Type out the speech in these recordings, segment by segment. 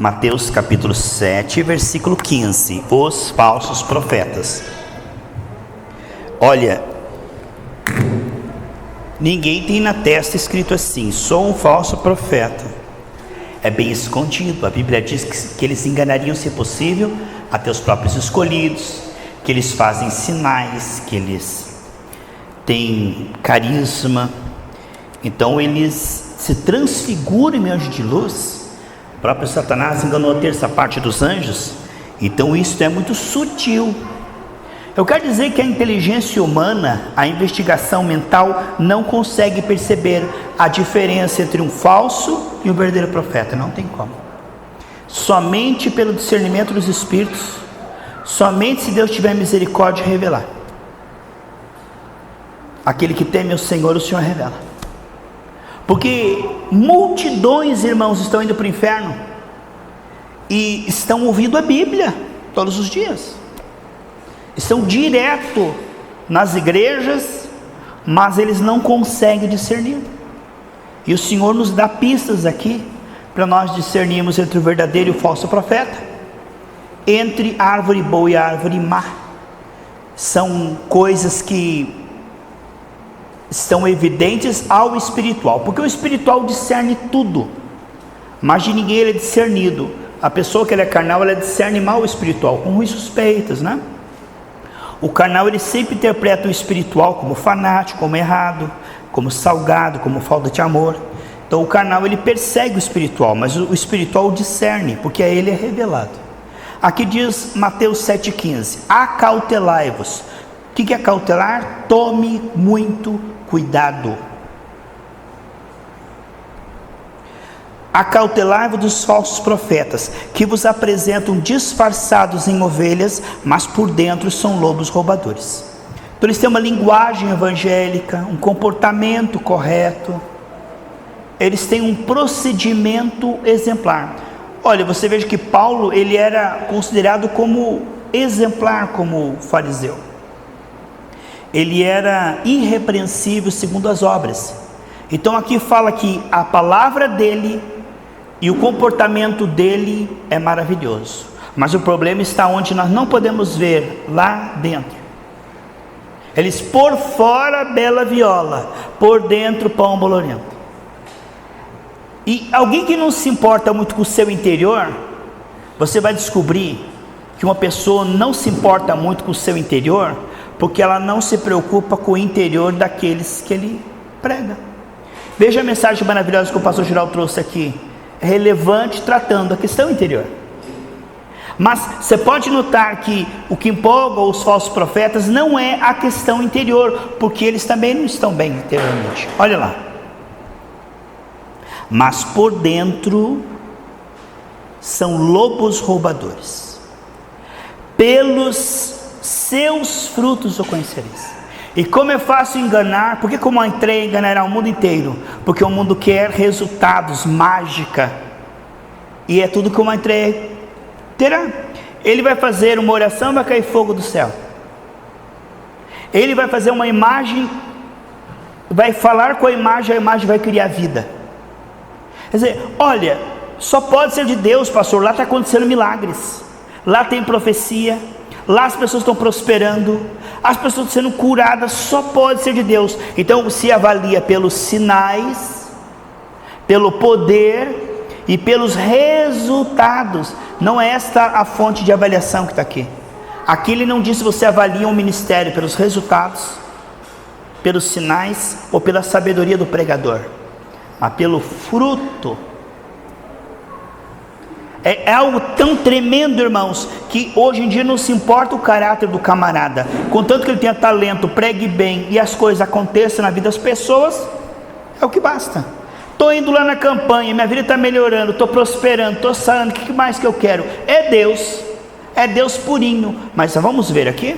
Mateus capítulo 7, versículo 15. Os falsos profetas. Olha, ninguém tem na testa escrito assim: sou um falso profeta. É bem escondido. A Bíblia diz que eles enganariam, se possível, até os próprios escolhidos, que eles fazem sinais, que eles têm carisma. Então eles se transfiguram em anjo de luz. O próprio Satanás enganou a terça parte dos anjos. Então isso é muito sutil. Eu quero dizer que a inteligência humana, a investigação mental, não consegue perceber a diferença entre um falso e um verdadeiro profeta. Não tem como. Somente pelo discernimento dos espíritos, somente se Deus tiver misericórdia de revelar. Aquele que teme o Senhor revela. Porque multidões, irmãos, estão indo para o inferno e estão ouvindo a Bíblia todos os dias. Estão direto nas igrejas, mas eles não conseguem discernir. E o Senhor nos dá pistas aqui para nós discernirmos entre o verdadeiro e o falso profeta, entre a árvore boa e a árvore má. São coisas que estão evidentes ao espiritual, porque o espiritual discerne tudo, mas de ninguém ele é discernido. A pessoa que é carnal, ela discerne mal o espiritual, com ruins suspeitas, né? O carnal, ele sempre interpreta o espiritual como fanático, como errado, como salgado, como falta de amor. Então o carnal, ele persegue o espiritual, mas o espiritual discerne, porque a ele é revelado. Aqui diz Mateus 7,15: acautelai-vos. O que é cautelar? Tome muito cuidado. Acautelai-vos dos falsos profetas, que vos apresentam disfarçados em ovelhas, mas por dentro são lobos roubadores. Então eles têm uma linguagem evangélica, um comportamento correto, eles têm um procedimento exemplar. Olha, você veja que Paulo, ele era considerado como exemplar, como fariseu. Ele era irrepreensível segundo as obras. Então aqui fala que a palavra dele e o comportamento dele é maravilhoso, mas o problema está onde nós não podemos ver, lá dentro. Eles por fora bela viola, por dentro pão bolorento. E alguém que não se importa muito com o seu interior, você vai descobrir que uma pessoa não se importa muito com o seu interior, porque ela não se preocupa com o interior daqueles que ele prega. Veja a mensagem maravilhosa que o pastor Geraldo trouxe aqui, é relevante, tratando a questão interior. Mas você pode notar que o que empolga os falsos profetas não é a questão interior, porque eles também não estão bem interiormente. Olha lá. Mas por dentro são lobos roubadores. Pelos seus frutos o conhecereis. E como é fácil enganar, porque como a entrega enganará o mundo inteiro? Porque o mundo quer resultados, mágica, e é tudo que uma entrega terá. Ele vai fazer uma oração, vai cair fogo do céu. Ele vai fazer uma imagem, vai falar com a imagem vai criar vida. Quer dizer, olha, só pode ser de Deus, pastor. Lá está acontecendo milagres, lá tem profecia, lá as pessoas estão prosperando, as pessoas estão sendo curadas, só pode ser de Deus. Então se avalia pelos sinais, pelo poder e pelos resultados. Não é esta a fonte de avaliação que está aqui. Aqui ele não diz se você avalia um ministério pelos resultados, pelos sinais ou pela sabedoria do pregador, mas pelo fruto. É algo tão tremendo, irmãos, que hoje em dia não se importa o caráter do camarada, contanto que ele tenha talento, pregue bem e as coisas aconteçam na vida das pessoas, é o que basta. Estou indo lá na campanha, minha vida está melhorando, estou prosperando, estou saindo, o que mais que eu quero? É Deus purinho. Mas vamos ver aqui.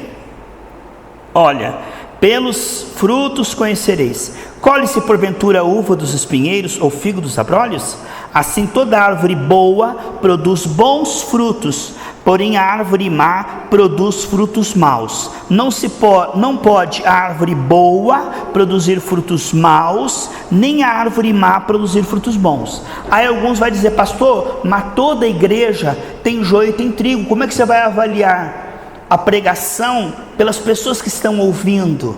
Olha, pelos frutos conhecereis. Colhe-se porventura a uva dos espinheiros ou figo dos abrolhos? Assim toda árvore boa produz bons frutos, Porém a árvore má produz frutos maus. Não pode a árvore boa produzir frutos maus, nem a árvore má produzir frutos bons. Aí alguns vão dizer: pastor, mas toda igreja tem joio e tem trigo. Como é que você vai avaliar a pregação pelas pessoas que estão ouvindo?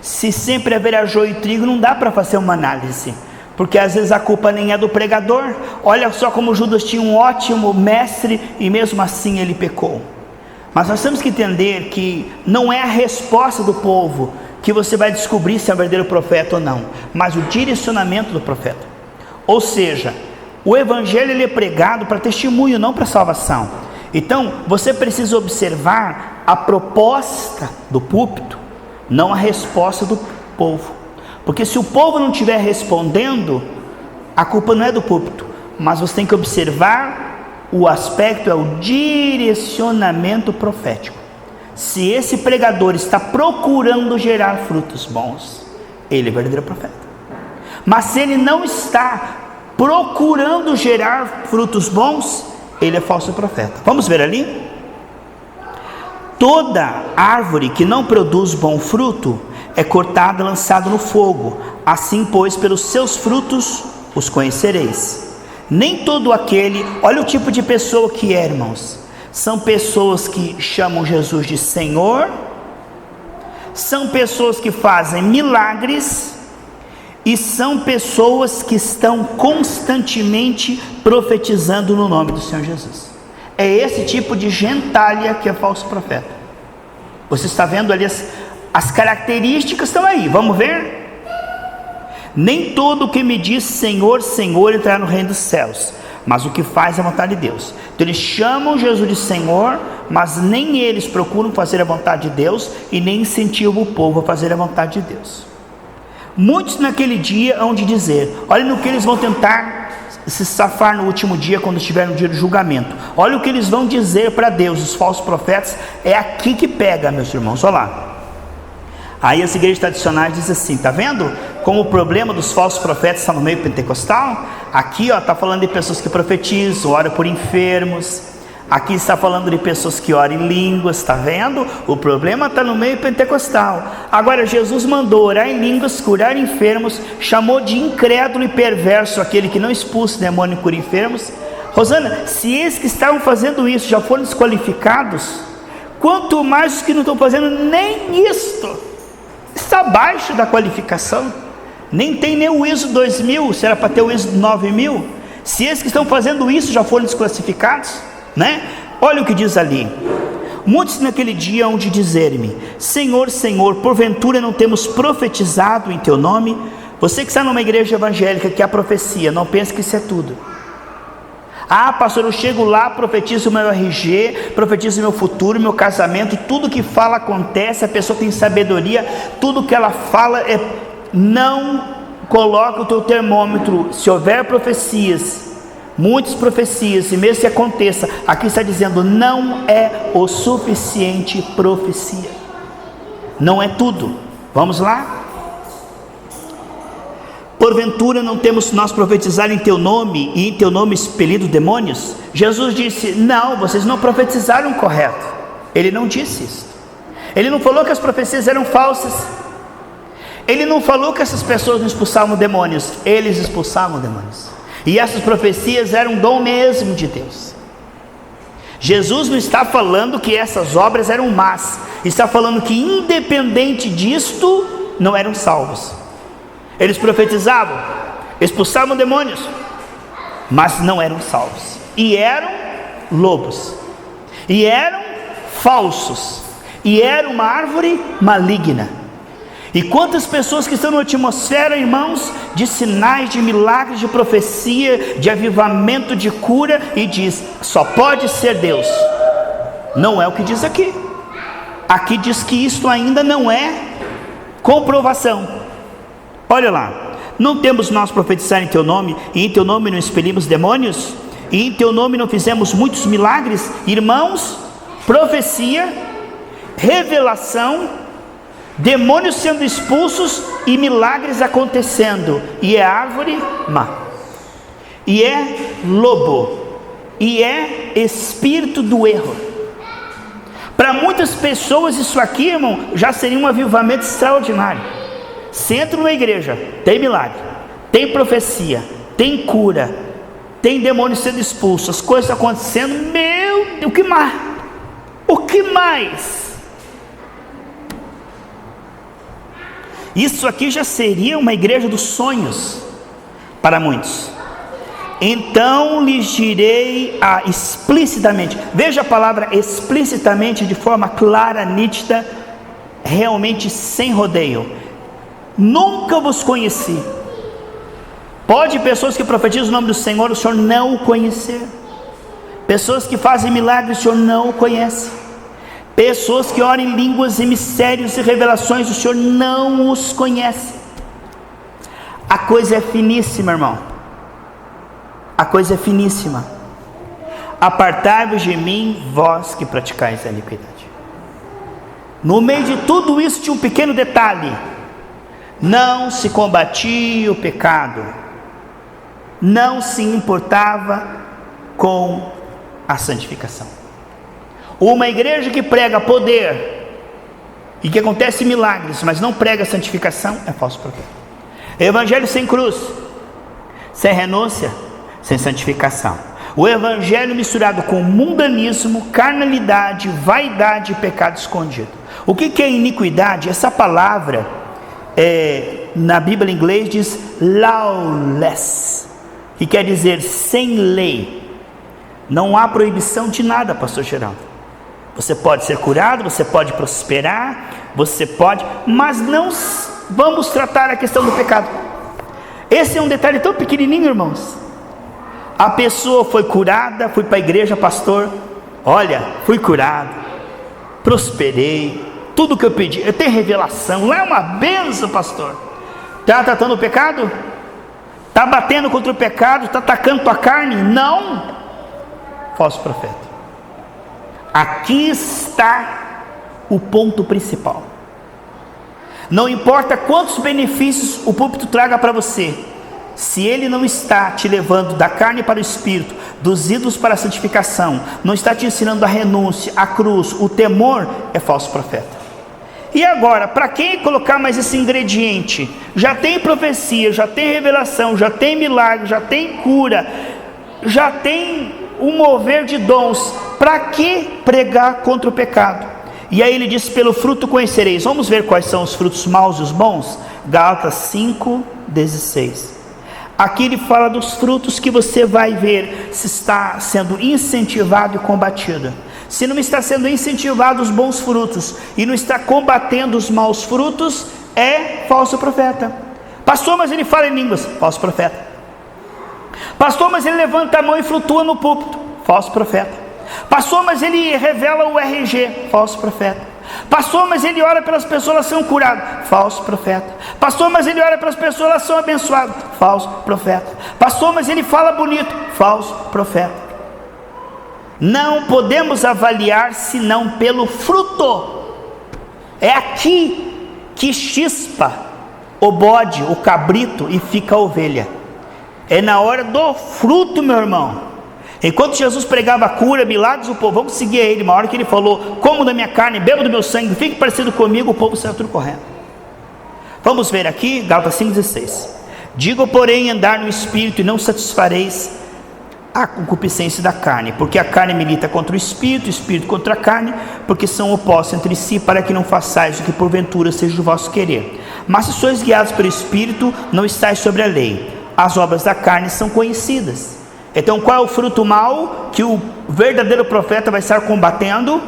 Se sempre haverá joio e trigo, não dá para fazer uma análise, porque às vezes a culpa nem é do pregador. Olha só como Judas tinha um ótimo mestre e mesmo assim ele pecou. Mas nós temos que entender que não é a resposta do povo que você vai descobrir se é um verdadeiro profeta ou não, mas o direcionamento do profeta. Ou seja, o evangelho ele é pregado para testemunho, não para salvação. Então você precisa observar a proposta do púlpito, não a resposta do povo. Porque se o povo não estiver respondendo, a culpa não é do púlpito, mas você tem que observar o aspecto, é o direcionamento profético. Se esse pregador está procurando gerar frutos bons, ele é verdadeiro profeta. Mas se ele não está procurando gerar frutos bons, ele é falso profeta. Vamos ver ali? Toda árvore que não produz bom fruto é cortada e lançada no fogo. Assim, pois, pelos seus frutos os conhecereis. Nem todo aquele, olha o tipo de pessoa que é, irmãos. São pessoas que chamam Jesus de Senhor, são pessoas que fazem milagres, e são pessoas que estão constantemente profetizando no nome do Senhor Jesus. É esse tipo de gentalha que é falso profeta. Você está vendo ali as características estão aí, vamos ver? Nem todo o que me diz Senhor, Senhor entrará no reino dos céus, mas o que faz a vontade de Deus. Então eles chamam Jesus de Senhor, mas nem eles procuram fazer a vontade de Deus, e nem incentivam o povo a fazer a vontade de Deus. Muitos naquele dia hão de dizer, olha no que eles vão tentar se safar no último dia, quando estiver no dia do julgamento. Olha o que eles vão dizer para Deus, os falsos profetas. É aqui que pega, meus irmãos, olha lá. Aí as igrejas tradicionais dizem assim, tá vendo como o problema dos falsos profetas está no meio pentecostal? Aqui está falando de pessoas que profetizam, oram por enfermos. Aqui está falando de pessoas que oram em línguas, está vendo? O problema está no meio pentecostal. Agora Jesus mandou orar em línguas, curar enfermos, chamou de incrédulo e perverso aquele que não expulsa demônio e cura enfermos. Rosana, se esses que estavam fazendo isso já foram desqualificados, quanto mais os que não estão fazendo nem isto, está abaixo da qualificação. Nem tem nem o ISO 2000, se era para ter o ISO 9000. Se esses que estão fazendo isso já foram desclassificados, né? Olha o que diz ali. Muitos naquele dia hão de dizer-me, Senhor, Senhor, porventura não temos profetizado em teu nome? Você que está numa igreja evangélica que há profecia, não pense que isso é tudo. Ah, pastor, eu chego lá, profetizo o meu RG, profetizo o meu futuro, meu casamento, tudo que fala acontece, a pessoa tem sabedoria, tudo que ela fala é... Não coloca o teu termômetro. Se houver profecias, muitas profecias, e mesmo se aconteça, aqui está dizendo, não é o suficiente profecia, não é tudo. Vamos lá? Porventura não temos nós profetizado em teu nome, e em teu nome expelido demônios? Jesus disse, não, vocês não profetizaram correto. Ele não disse isso. Ele não falou que as profecias eram falsas. Ele não falou que essas pessoas não expulsavam demônios. Eles expulsavam demônios. E essas profecias eram um dom mesmo de Deus. Jesus não está falando que essas obras eram más. Está falando que independente disto, não eram salvos. Eles profetizavam, expulsavam demônios, mas não eram salvos. E eram lobos. E eram falsos. E era uma árvore maligna. E quantas pessoas que estão na atmosfera, irmãos, de sinais, de milagres, de profecia, de avivamento, de cura, e diz, só pode ser Deus. Não é o que diz aqui. Aqui diz que isto ainda não é comprovação. Olha lá, não temos nós profetizar em teu nome, e em teu nome não expelimos demônios, e em teu nome não fizemos muitos milagres? Irmãos, profecia, revelação, demônios sendo expulsos e milagres acontecendo, e é árvore má, e é lobo, e é espírito do erro. Para muitas pessoas isso aqui, irmão, já seria um avivamento extraordinário. Se entra numa igreja, tem milagre, tem profecia, tem cura, tem demônio sendo expulso, as coisas acontecendo, meu Deus, o que mais? O que mais? Isso aqui já seria uma igreja dos sonhos para muitos. Então lhes direi explicitamente, veja a palavra explicitamente, de forma clara, nítida, realmente sem rodeio: nunca vos conheci. Pode pessoas que profetizam o nome do Senhor, o Senhor não o conhecer. Pessoas que fazem milagres, o Senhor não o conhece. Pessoas que oram em línguas e mistérios e revelações, o Senhor não os conhece. A coisa é finíssima, irmão. A coisa é finíssima. Apartai-vos de mim, vós que praticais a iniquidade. No meio de tudo isso tinha um pequeno detalhe: não se combatia o pecado, não se importava com a santificação. Uma igreja que prega poder e que acontece milagres, mas não prega santificação, é falso profeta. Evangelho sem cruz, sem renúncia, sem santificação. O evangelho misturado com mundanismo, carnalidade, vaidade e pecado escondido. O que é iniquidade? Essa palavra na Bíblia em inglês diz lawless, que quer dizer sem lei. Não há proibição de nada, pastor Geraldo. Você pode ser curado, você pode prosperar, você pode, mas não vamos tratar a questão do pecado. Esse é um detalhe tão pequenininho, irmãos. A pessoa foi curada, fui para a igreja, pastor, olha, fui curado, prosperei, tudo que eu pedi, eu tenho revelação, lá é uma benção, pastor. Está tratando o pecado? Está batendo contra o pecado? Está atacando tua carne? Não. Falso profeta. Aqui está o ponto principal. Não importa quantos benefícios o púlpito traga para você, se ele não está te levando da carne para o espírito, dos ídolos para a santificação, não está te ensinando a renúncia, a cruz, o temor, é falso profeta. E agora, para quem colocar mais esse ingrediente? Já tem profecia, já tem revelação, já tem milagre, já tem cura, já tem um mover de dons. Para que pregar contra o pecado? E aí ele diz: pelo fruto conhecereis. Vamos ver quais são os frutos maus e os bons? Gálatas 5:16. Aqui ele fala dos frutos que você vai ver se está sendo incentivado e combatido. Se não está sendo incentivado os bons frutos e não está combatendo os maus frutos, é falso profeta. Pastor, mas ele fala em línguas, falso profeta. Pastor, mas ele levanta a mão e flutua no púlpito, falso profeta. Pastor, mas ele revela o RG, falso profeta. Pastor, mas ele ora pelas pessoas, elas são curadas, falso profeta. Pastor, mas ele ora pelas pessoas, elas são abençoadas, falso profeta. Pastor, mas ele fala bonito, falso profeta. Não podemos avaliar senão pelo fruto. É aqui que chispa o bode, o cabrito, e fica a ovelha. É na hora do fruto, meu irmão. Enquanto Jesus pregava cura, milagres, o povo, vamos seguir ele. Uma hora que ele falou: como da minha carne, bebo do meu sangue, fique parecido comigo, o povo saiu tudo correndo. Vamos ver aqui, Gálatas 5:16. Digo, porém, andar no Espírito, e não satisfareis a concupiscência da carne, porque a carne milita contra o Espírito contra a carne, porque são opostos entre si, para que não façais o que porventura seja o vosso querer. Mas se sois guiados pelo Espírito, não estáis sobre a lei. As obras da carne são conhecidas. Então, qual é o fruto mau que o verdadeiro profeta vai estar combatendo?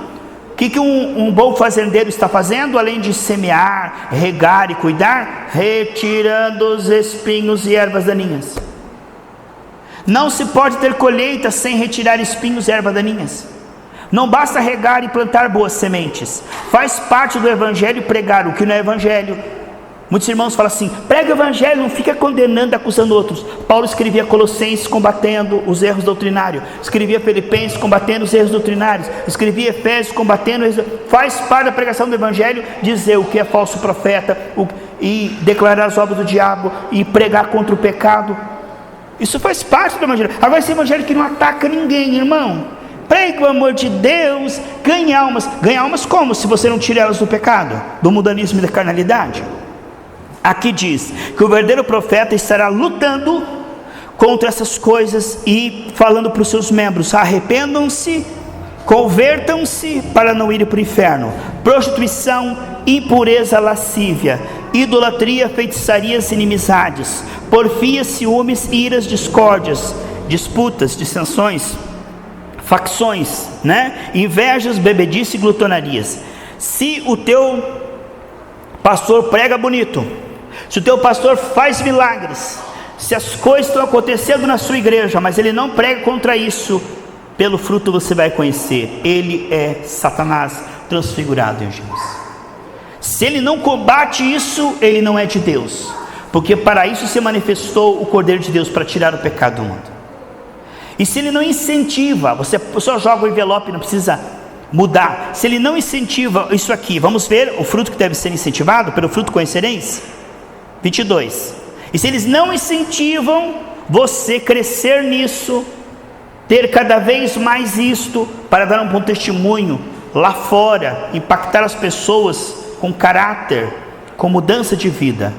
O que um bom fazendeiro está fazendo, além de semear, regar e cuidar? Retirando os espinhos e ervas daninhas. Não se pode ter colheita sem retirar espinhos e ervas daninhas. Não basta regar e plantar boas sementes. Faz parte do evangelho pregar o que não é evangelho. Muitos irmãos falam assim: prega o evangelho, não fica condenando, acusando outros. Paulo escrevia Colossenses combatendo os erros doutrinários, escrevia Filipenses combatendo os erros doutrinários, escrevia Efésios combatendo os erros. Faz parte da pregação do evangelho dizer o que é falso profeta, e declarar as obras do diabo, e pregar contra o pecado. Isso faz parte do evangelho. Agora esse evangelho que não ataca ninguém, irmão. Pregue o amor de Deus, ganhe almas. Ganhe almas como? Se você não tira elas do pecado, do mundanismo e da carnalidade. Aqui diz que o verdadeiro profeta estará lutando contra essas coisas e falando para os seus membros: arrependam-se, convertam-se para não irem para o inferno. Prostituição, impureza, lascívia, idolatria, feitiçarias, inimizades, porfia, ciúmes, iras, discórdias, disputas, dissensões, facções, invejas, bebedice e glutonarias. Se o teu pastor prega bonito, se o teu pastor faz milagres, se as coisas estão acontecendo na sua igreja, mas ele não prega contra isso, pelo fruto você vai conhecer. Ele é Satanás transfigurado em Jesus. Se ele não combate isso, ele não é de Deus, porque para isso se manifestou o Cordeiro de Deus, para tirar o pecado do mundo. E se ele não incentiva, você só joga o envelope, não precisa mudar. Se ele não incentiva isso aqui, vamos ver o fruto que deve ser incentivado: pelo fruto conhecereis. 22. E se eles não incentivam você crescer nisso, ter cada vez mais isto, para dar um bom testemunho lá fora, impactar as pessoas com caráter, com mudança de vida,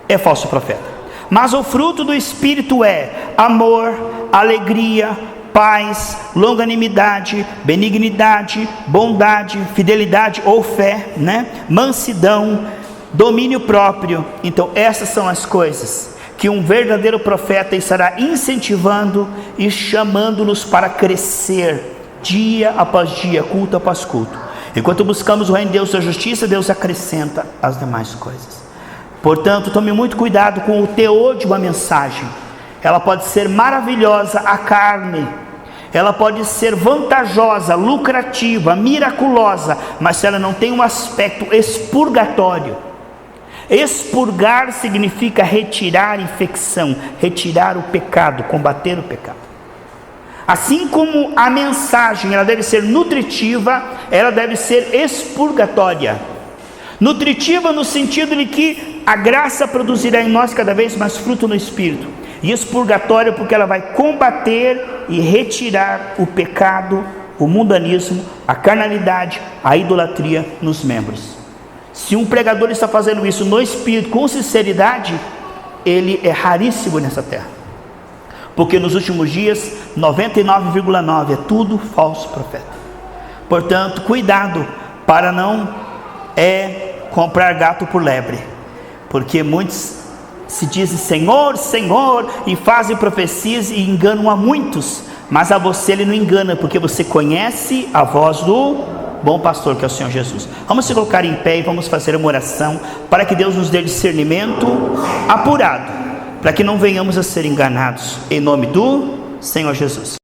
é falso profeta. Mas o fruto do Espírito é amor, alegria, paz, longanimidade, benignidade, bondade, fidelidade ou fé, mansidão, domínio próprio. Então essas são as coisas que um verdadeiro profeta estará incentivando e chamando-nos para crescer dia após dia, culto após culto. Enquanto buscamos o reino de Deus e a justiça, Deus acrescenta as demais coisas. Portanto, tome muito cuidado com o teor de uma mensagem. Ela pode ser maravilhosa à carne, ela pode ser vantajosa, lucrativa, miraculosa, mas se ela não tem um aspecto expurgatório. Expurgar significa retirar a infecção, retirar o pecado, combater o pecado. Assim como a mensagem ela deve ser nutritiva, ela deve ser expurgatória. Nutritiva no sentido de que a graça produzirá em nós cada vez mais fruto no Espírito. E expurgatória porque ela vai combater e retirar o pecado, o mundanismo, a carnalidade, a idolatria nos membros. Se um pregador está fazendo isso no Espírito, com sinceridade, ele é raríssimo nessa terra. Porque nos últimos dias, 99,9% é tudo falso profeta. Portanto, cuidado para não comprar gato por lebre. Porque muitos se dizem Senhor, Senhor, e fazem profecias e enganam a muitos. Mas a você ele não engana, porque você conhece a voz do bom pastor, que é o Senhor Jesus. Vamos se colocar em pé e vamos fazer uma oração para que Deus nos dê discernimento apurado, para que não venhamos a ser enganados, em nome do Senhor Jesus.